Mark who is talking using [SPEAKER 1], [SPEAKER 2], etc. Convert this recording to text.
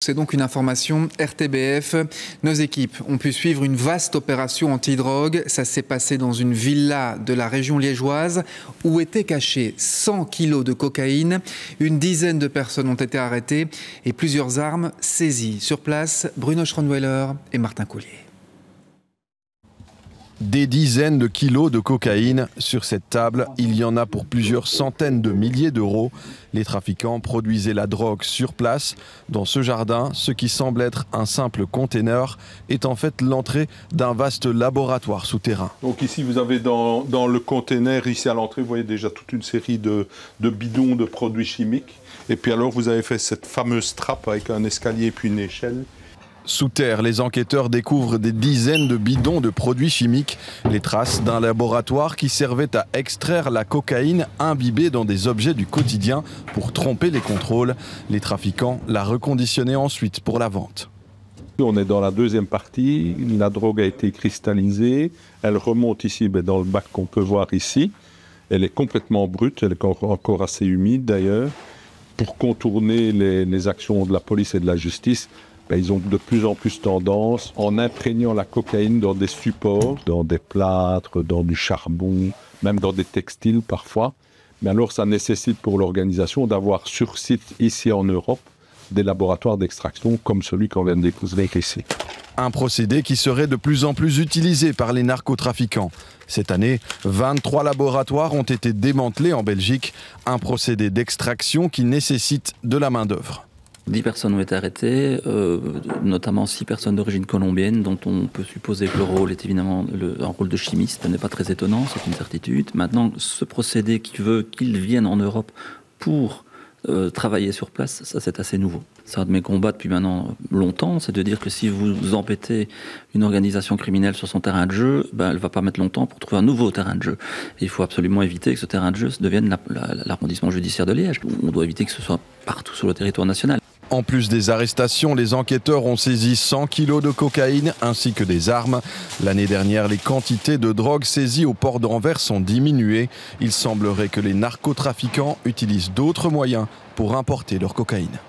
[SPEAKER 1] C'est donc une information RTBF. Nos équipes ont pu suivre une vaste opération antidrogue. Ça s'est passé dans une villa de la région liégeoise où étaient cachés 100 kilos de cocaïne. Une dizaine de personnes ont été arrêtées et plusieurs armes saisies. Sur place, Bruno Schronweiler et Martin Coulier.
[SPEAKER 2] Des dizaines de kilos de cocaïne. Sur cette table, il y en a pour plusieurs centaines de milliers d'euros. Les trafiquants produisaient la drogue sur place. Dans ce jardin, ce qui semble être un simple container est en fait l'entrée d'un vaste laboratoire souterrain.
[SPEAKER 3] Donc ici, vous avez dans le container, ici à l'entrée, vous voyez déjà toute une série de bidons de produits chimiques. Et puis alors, vous avez fait cette fameuse trappe avec un escalier et puis une échelle.
[SPEAKER 2] Sous terre, les enquêteurs découvrent des dizaines de bidons de produits chimiques, les traces d'un laboratoire qui servait à extraire la cocaïne imbibée dans des objets du quotidien pour tromper les contrôles. Les trafiquants la reconditionnaient ensuite pour la vente.
[SPEAKER 3] On est dans la deuxième partie, la drogue a été cristallisée, elle remonte ici dans le bac qu'on peut voir ici. Elle est complètement brute, elle est encore assez humide d'ailleurs. Pour contourner les actions de la police et de la justice, ils ont de plus en plus tendance, en imprégnant la cocaïne dans des supports, dans des plâtres, dans du charbon, même dans des textiles parfois. Mais alors ça nécessite pour l'organisation d'avoir sur site ici en Europe des laboratoires d'extraction comme celui qu'on vient de découvrir ici.
[SPEAKER 2] Un procédé qui serait de plus en plus utilisé par les narcotrafiquants. Cette année, 23 laboratoires ont été démantelés en Belgique. Un procédé d'extraction qui nécessite de la main-d'œuvre.
[SPEAKER 4] 10 personnes ont été arrêtées, notamment 6 personnes d'origine colombienne, dont on peut supposer que le rôle est évidemment un rôle de chimiste. Ce n'est pas très étonnant, c'est une certitude. Maintenant, ce procédé qui veut qu'ils viennent en Europe pour travailler sur place, ça c'est assez nouveau. C'est un de mes combats depuis maintenant longtemps, c'est de dire que si vous empêtez une organisation criminelle sur son terrain de jeu, elle ne va pas mettre longtemps pour trouver un nouveau terrain de jeu. Et il faut absolument éviter que ce terrain de jeu devienne l'arrondissement judiciaire de Liège. On doit éviter que ce soit partout sur le territoire national.
[SPEAKER 2] En plus des arrestations, les enquêteurs ont saisi 100 kilos de cocaïne ainsi que des armes. L'année dernière, les quantités de drogue saisies au port d'Anvers sont diminuées. Il semblerait que les narcotrafiquants utilisent d'autres moyens pour importer leur cocaïne.